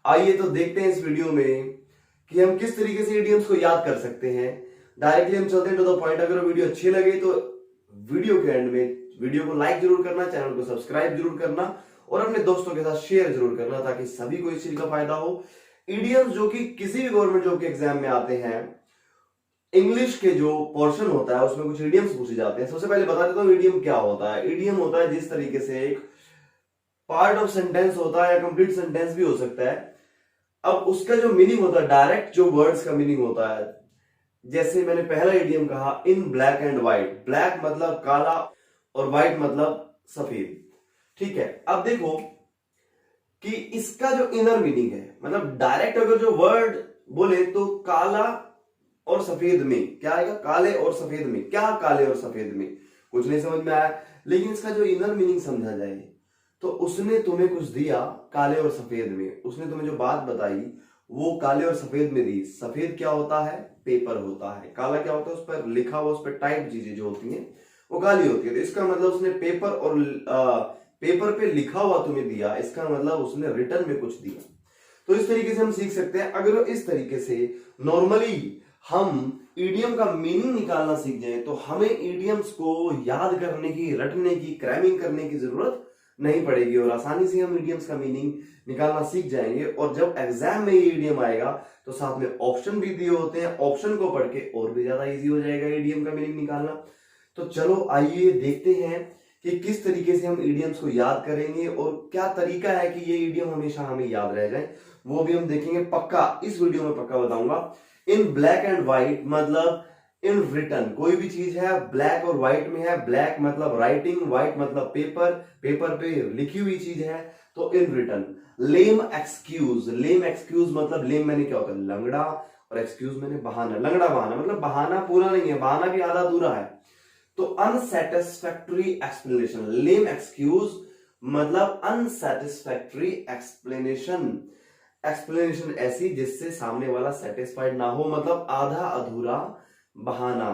आइए तो देखते हैं इस वीडियो में कि हम किस तरीके से इडियम्स को याद कर सकते हैं। डायरेक्टली हम चलते हैं टू द पॉइंट। अगर वीडियो अच्छी लगे तो वीडियो के एंड में वीडियो को लाइक जरूर करना, चैनल को सब्सक्राइब जरूर करना और अपने दोस्तों के साथ शेयर जरूर करना ताकि सभी को इस चीज का फायदा हो। इडियम्स जो कि किसी भी गवर्नमेंट जॉब के एग्जाम में आते हैं, इंग्लिश के जो पोर्शन होता है उसमें कुछ इडियम्स पूछे जाते हैं। सबसे पहले बता देता हूँ इडियम क्या होता है। इडियम होता है जिस तरीके से एक पार्ट ऑफ सेंटेंस होता है या कंप्लीट सेंटेंस भी हो सकता है। अब उसका जो मीनिंग होता है, डायरेक्ट जो वर्ड्स का मीनिंग होता है, जैसे मैंने पहला इडियम कहा इन ब्लैक एंड व्हाइट। ब्लैक मतलब काला और व्हाइट मतलब सफेद। ठीक है, अब देखो कि इसका जो इनर मीनिंग है, मतलब डायरेक्ट अगर जो वर्ड बोले तो काला और सफेद में क्या आएगा, काले और सफेद में। क्या काले और सफेद में, कुछ नहीं समझ में आया। लेकिन इसका जो इनर मीनिंग समझा जाए तो उसने तुम्हें कुछ दिया काले और सफेद में, उसने तुम्हें जो बात बताई वो काले और सफेद में दी। सफेद क्या होता है, पेपर होता है। काला क्या होता है, उस पर लिखा हुआ, उस पर टाइप चीजें जो होती हैं वो काली होती है। तो इसका मतलब उसने पेपर और पेपर पे लिखा हुआ तुम्हें दिया, इसका मतलब उसने रिटर्न में कुछ दिया। तो इस तरीके से हम सीख सकते हैं। अगर इस तरीके से नॉर्मली हम ईडियम का मीनिंग निकालना सीख जाए तो हमें ईडियम्स को याद करने की, रटने की, क्रैमिंग करने की जरूरत नहीं पड़ेगी और आसानी से हम ईडियम्स का मीनिंग निकालना सीख जाएंगे। और जब एग्जाम में ये ईडियम आएगा तो साथ में ऑप्शन भी दिए होते हैं, ऑप्शन को पढ़ के और भी ज्यादा इजी हो जाएगा ईडियम का मीनिंग निकालना। तो चलो आइए देखते हैं कि किस तरीके से हम ईडियम्स को याद करेंगे और क्या तरीका है कि ये ईडियम हमेशा हमें याद रह जाए, वो भी हम देखेंगे पक्का इस वीडियो में, पक्का बताऊंगा। इन ब्लैक एंड व्हाइट मतलब इन रिटन। कोई भी चीज है ब्लैक और व्हाइट में है, ब्लैक मतलब राइटिंग, व्हाइट मतलब पेपर, पेपर पे लिखी हुई चीज है, तो in written. Lame excuse, lame excuse मतलब लेम मैंने क्या होता है, लंगड़ा, और एक्सक्यूज मैंने बहाना। लंगड़ा बहाना मतलब बहाना पूरा नहीं है, बहाना भी आधा अधूरा है। तो अनसेटिस्फैक्टरी एक्सप्लेनेशन, लेम एक्सक्यूज मतलब अनसेटिस्फैक्टरी एक्सप्लेनेशन। एक्सप्लेनेशन ऐसी जिससे सामने वाला सेटिस्फाइड ना हो, मतलब आधा अधूरा बहाना।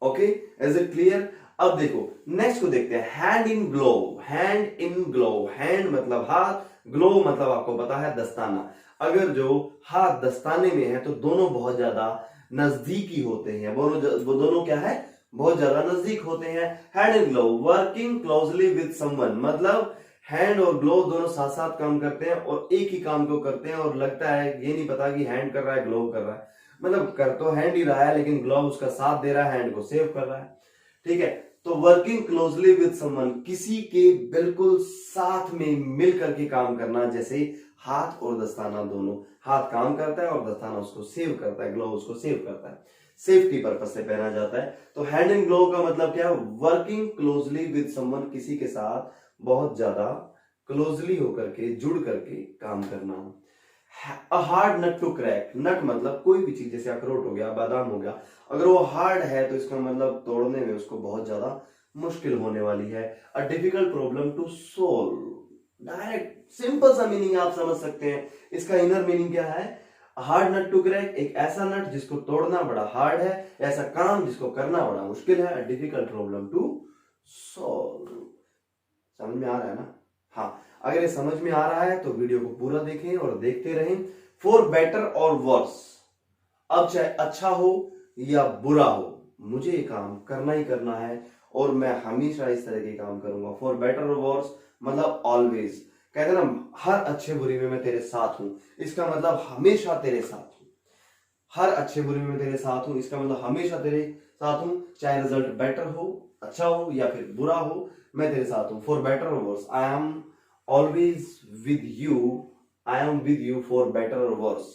Okay, is it clear. अब देखो नेक्स्ट को देखते हैं, hand in glove. Hand in glove, hand मतलब हाथ, ग्लोव मतलब आपको पता है दस्ताना। अगर जो हाथ दस्ताने में है तो दोनों बहुत ज्यादा नजदीकी होते हैं, वो दोनों क्या है, बहुत ज्यादा नजदीक होते हैं। Hand in glove, working closely with someone मतलब हैंड और ग्लोव दोनों साथ साथ काम करते हैं और एक ही काम को करते हैं और लगता है ये नहीं पता कि हैंड कर रहा है ग्लोव कर रहा है, मतलब कर तो हैंड ही रहा है लेकिन ग्लोव उसका साथ दे रहा है, हैंड को सेव कर रहा है। ठीक है, तो वर्किंग क्लोजली विद समवन, किसी के बिल्कुल साथ में मिल करके काम करना। जैसे हाथ और दस्ताना दोनों, हाथ काम करता है और दस्ताना उसको सेव करता है, ग्लोव उसको सेव करता है, सेफ्टी पर्पज से पहना जाता है। तो हैंड इन ग्लोव का मतलब क्या है, वर्किंग क्लोजली विद समवन, किसी के साथ बहुत ज्यादा क्लोजली होकर के, जुड़ करके काम करना। A hard nut to crack, nut मतलब कोई भी चीज, जैसे अखरोट हो गया, बादाम हो गया, अगर वो हार्ड है तो इसका मतलब तोड़ने में उसको बहुत ज्यादा मुश्किल होने वाली है। A difficult problem to solve, direct simple सा मीनिंग आप समझ सकते हैं। इसका इनर मीनिंग क्या है, हार्ड नट टू क्रैक, एक ऐसा नट जिसको तोड़ना बड़ा हार्ड है, ऐसा काम जिसको करना बड़ा मुश्किल है। A difficult problem to solve. समझ में आ रहा है ना। हाँ, अगर ये समझ में आ रहा है तो वीडियो को पूरा देखें और देखते रहें। फॉर बेटर और वर्स, अब चाहे अच्छा हो या बुरा हो, मुझे ये काम करना ही करना है और मैं हमेशा इस तरह के काम करूंगा। फॉर बेटर और वर्स मतलब ऑलवेज, कहते हैं ना हर अच्छे बुरे में मैं तेरे साथ हूं, इसका मतलब हमेशा तेरे साथ हूं। हर अच्छे बुरे में तेरे साथ हूं, इसका मतलब हमेशा तेरे साथ हूं, चाहे रिजल्ट बेटर हो, अच्छा हो या फिर बुरा हो, मैं तेरे साथ हूं। For better or worse, I am always with you, I am with you for better or worse,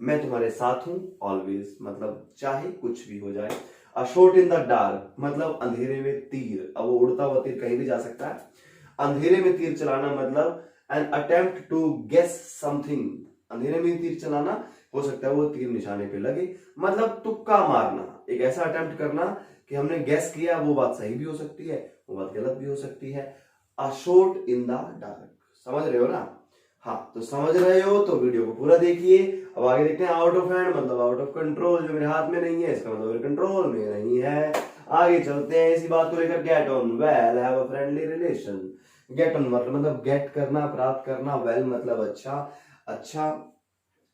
मैं तुम्हारे साथ हूं ऑलवेज, मतलब चाहे कुछ भी हो जाए। A shot in the dark मतलब अंधेरे में तीर, अब वो उड़ता हुआ तीर कहीं भी जा सकता है। अंधेरे में तीर चलाना मतलब an attempt to guess something, अंधेरे में तीर चलाना हो सकता है वो तीर निशाने पे लगे, मतलब तुक्का मारना, एक ऐसा अटेम्प्ट करना कि हमने गेस किया, वो बात सही भी हो सकती है, वो बात गलत भी हो सकती है। A shot in the dark, समझ रहे हो ना। हाँ, तो समझ रहे हो तो वीडियो को पूरा देखिए। अब आगे देखते हैं, आउट ऑफ हैंड मतलब आउट ऑफ कंट्रोल, जो मेरे हाथ में नहीं है इसका मतलब मेरे कंट्रोल में नहीं है। आगे चलते हैं इसी बात को लेकर, gate on well, have a friendly relation. Get on मतलब गेट करना, प्राप्त करना, वेल मतलब अच्छा, अच्छा,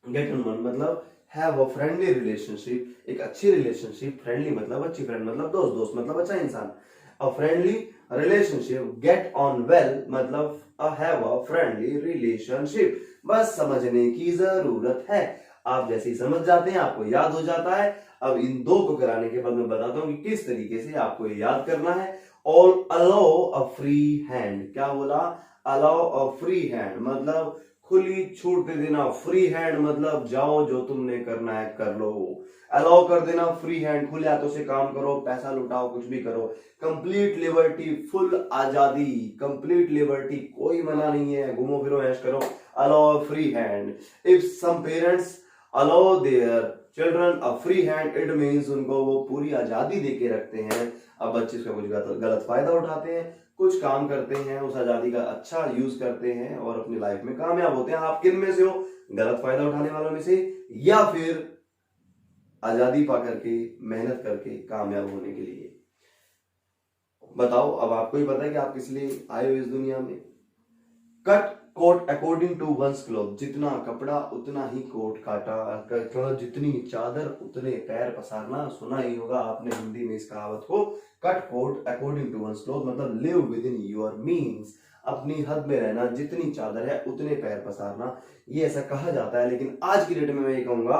गेट ऑन वेल मतलब हैव अ फ्रेंडली रिलेशनशिप, एक अच्छी रिलेशनशिप, फ्रेंडली मतलब अच्छी, फ्रेंड मतलब दोस्त, दोस्त मतलब अच्छा इंसान। A friendly relationship, gate on well मतलब हैव अ फ्रेंडली रिलेशनशिप। बस समझने की जरूरत है, आप जैसे ही समझ जाते हैं आपको याद हो जाता है। अब इन दो को कराने के बाद मैं बताता हूं कि किस तरीके से आपको ये याद करना है। और अलाउ अ फ्री हैंड, क्या बोला? अलाउ अ फ्री हैंड मतलब खुली छूट दे देना, फ्री हैंड मतलब जाओ जो तुमने करना है कर लो। अलाउ कर देना, फ्री हैंड, खुले हाथों से काम करो, पैसा लुटाओ, कुछ भी करो। कंप्लीट लिबर्टी, फुल आजादी, कंप्लीट लिबर्टी, कोई मना नहीं है, घूमो फिरो ऐश करो। Allow free hand. If some parents allow their children a free hand, it means उनको वो पूरी आजादी देके रखते हैं। अब बच्चे इसका कुछ गलत फायदा उठाते हैं, कुछ काम करते हैं, उस आजादी का अच्छा यूज करते हैं और अपनी लाइफ में कामयाब होते हैं। आप किन में से हो? गलत फायदा उठाने वालों में से, या फिर आजादी पा करके मेहनत करके कामयाब होने के लिए? बताओ, अब आपको ही पता है कि आप किस लिए आए हो इस दुनिया में। Cut coat according to one's cloth, जितना कपड़ा उतना ही कोट काटा, जितनी चादर उतने पैर पसारना। सुना ही होगा आपने हिंदी में इस कहावत को। Cut coat according to one's cloth मतलब live within your means, अपनी हद में रहना, जितनी चादर है उतने पैर पसारना, ये ऐसा कहा जाता है। लेकिन आज की डेट में मैं ये कहूंगा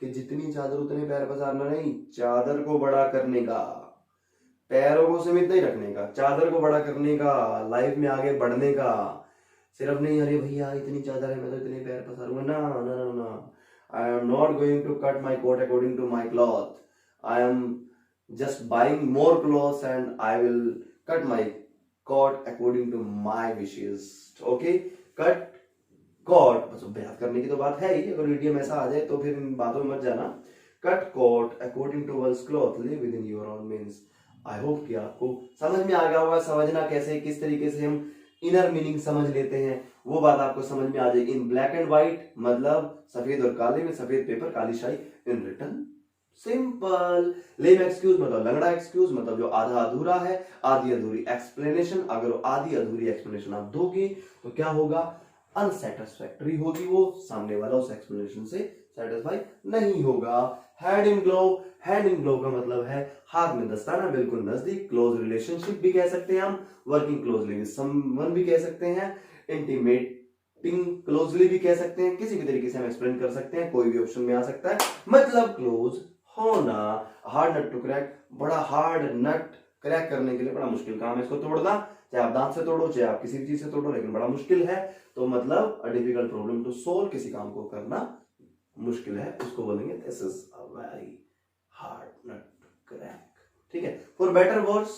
कि जितनी चादर उतने पैर पसारना नहीं, चादर को बड़ा करने का, पैरों को सीमित नहीं रखने का, चादर को बड़ा करने का, लाइफ में आगे बढ़ने का। सिर्फ नहीं अरे भैया इतनी चादर है मैं तो इतने पैर पसारूंगा, ना ना ना ना, I am not going to cut my coat according to my cloth, I am just buying more clothes and I will cut my coat according to my wishes. Okay, cut coat, बस अभ्यास करने की तो बात है ही, अगर EDM ऐसा आ जाए तो फिर इन बातों में मत जाना। Cut coat according to one's cloth, live within your own means. I hope कि आपको समझ में आ गया होगा। समझना कैसे, किस तरीके से हम इनर मीनिंग समझ लेते हैं, वो बात आपको समझ में आ जाएगी। इन ब्लैक एंड व्हाइट मतलब सफेद और काले में, सफेद paper Kali shahi. In return simple. Lame excuse मतलब लंगड़ा एक्सक्यूज, मतलब जो आधा अधूरा है, आधी अधूरी एक्सप्लेनेशन। अगर आधी अधूरी एक्सप्लेनेशन आप दोगे तो क्या होगा? अनसेटिस्फैक्टरी होगी, वो सामने वाला उस एक्सप्लेनेशन से सेटिस्फाई नहीं होगा। Hand in glove, hand in glove का मतलब है हाथ में दस्ताना, बिल्कुल नजदीक। क्लोज रिलेशनशिप भी कह सकते हैं हम, वर्किंग क्लोजली विद समवन भी कह सकते हैं, इंटीमेटिंग क्लोजली भी कह सकते हैं, किसी भी तरीके से हम एक्सप्लेन कर सकते हैं, कोई भी ऑप्शन में आ सकता है। मतलब क्लोज होना। हार्ड नट टू क्रैक, बड़ा हार्ड नट क्रैक करने के लिए बड़ा मुश्किल काम है इसको तोड़ना, चाहे आप दांत से तोड़ो चाहे आप किसी भी चीज से तोड़ो, लेकिन बड़ा मुश्किल है। तो मतलब a difficult problem to solve, किसी काम को करना मुश्किल है, उसको बोलेंगे this is a very hard nut to crack. ठीक है। फॉर बेटर वर्ड्स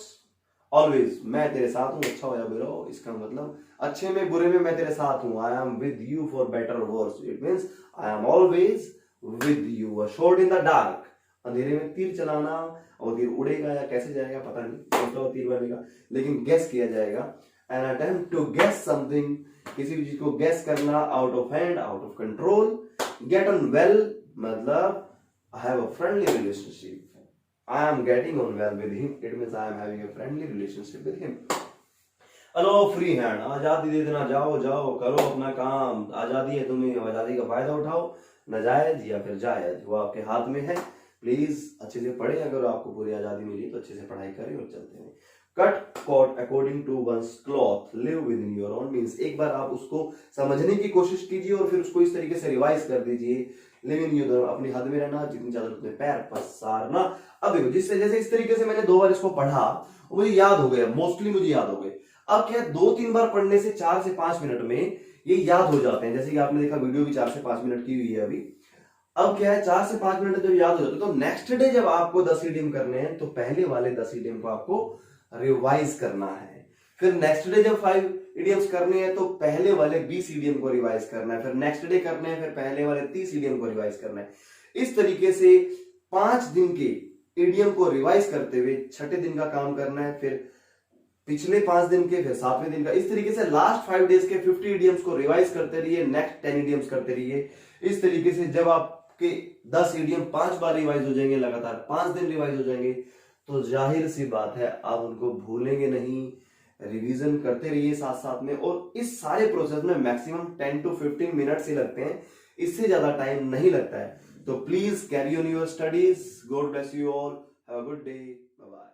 ऑलवेज, मैं तेरे साथ हूं, अच्छा हो या बुरा हो, इसका मतलब अच्छे में बुरे में मैं तेरे साथ हूं। आई am with you for better words, it means I am always with you. A shot in the dark, अंधेरे में तीर चलाना, और तीर उड़ेगा या कैसे जाएगा पता नहीं, तो तीर बनेगा, लेकिन गैस किया जाएगा। An attempt to guess something, किसी भी चीज को गैस करना, out of hand, out of control. Get on well मतलब I have a friendly relationship. I am getting on well with him. It means I am having a friendly relationship with him. Allow free hand, आजादी दे देना, जाओ जाओ करो अपना काम, आजादी है तुम्हें, आजादी का फायदा उठाओ, नाजायज या फिर जायज वो आपके हाथ में है। प्लीज अच्छे से पढ़े, अगर आपको पूरी आजादी मिली तो अच्छे से पढ़ाई करें और चलते हैं। Cut coat according to one's cloth, live within your own means. एक बार आप उसको समझने की कोशिश कीजिए और फिर उसको इस तरीके से रिवाइज कर दीजिए। लिव इन योर, अपनी हद में रहना, जितनी ज्यादा उतने पैर पसारना। अब देखो, जिससे जैसे इस तरीके से मैंने 2 बार इसको पढ़ा, मुझे याद हो गया, मोस्टली मुझे याद हो गए। अब क्या 2-3 बार पढ़ने से 4 से 5 मिनट में ये याद हो जाते हैं। जैसे कि आपने देखा वीडियो भी 4 से 5 मिनट की हुई है अभी। अब क्या है, 4 से 5 मिनट जब याद हो जाते तो नेक्स्ट डे जब आपको 10 ईडीएम करने हैं तो पहले वाले 10 ईडीएम को आपको रिवाइज करना है। फिर नेक्स्ट डे जब 5 ईडीएम्स करने हैं तो पहले वाले 20 ईडीएम को रिवाइज करना है। फिर नेक्स्ट डे करने हैं, फिर पहले वाले 30 ईडीएम को रिवाइज करना है। इस तरीके से 5 दिन के ईडीएम को रिवाइज करते हुए छठे दिन का काम करना है, फिर पिछले 5 दिन के, फिर 7वें दिन का। इस तरीके से लास्ट 5 डेज के 50 ईडीएम्स को रिवाइज करते रहिए, नेक्स्ट 10 ईडीएम्स करते रहिए। इस तरीके से जब आपके 10 ईडीएम 5 बार रिवाइज हो जाएंगे, लगातार 5 दिन रिवाइज हो जाएंगे, तो जाहिर सी बात है आप उनको भूलेंगे नहीं, रिवीजन करते रहिए साथ साथ में, और इस सारे प्रोसेस में मैक्सिमम 10 to 15 मिनट्स ही लगते हैं, इससे ज्यादा टाइम नहीं लगता है। तो please carry on your studies. God bless you all, have a good day, bye bye.